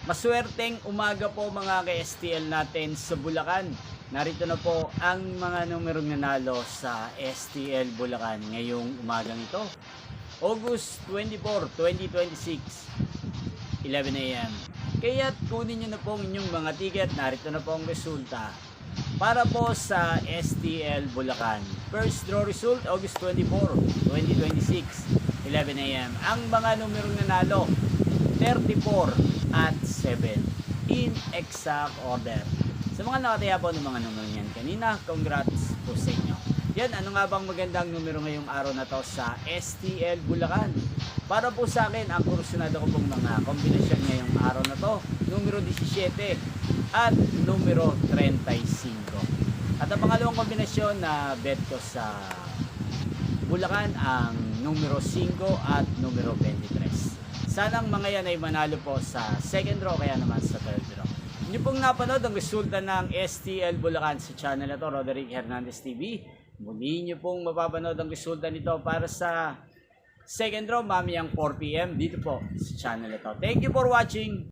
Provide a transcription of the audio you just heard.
Maswerteng umaga po mga ka-STL natin sa Bulacan. Narito na po ang mga numerong nanalo sa STL Bulacan ngayong umagang ito. August 24, 2026, 11 a.m. Kaya't kunin nyo na po ang inyong mga ticket. Narito na po ang resulta para po sa STL Bulacan. First draw result, August 24, 2026, 11 a.m. Ang mga numerong nanalo, 34 at 7 in exact order. Sa mga nakataya po ng mga numero niyan kanina, congrats po sa inyo. Yan, ano nga bang magandang numero ngayong araw na to sa STL Bulacan? Para po sa akin, ang kursunado ko pong mga kombinasyon ngayong araw na to, numero 17 at numero 35. At ang pangalawang kombinasyon na bet ko sa Bulacan, ang numero 5 at numero 23. Sanang mga yan ay manalo po sa second draw kaya naman sa third draw. Hindi pong napanood ang resulta ng STL Bulacan sa channel na to, Roderick Hernandez TV. Muli nyo pong mapapanood ang resulta nito para sa second draw mamayang 4 PM dito po sa channel na to. Thank you for watching!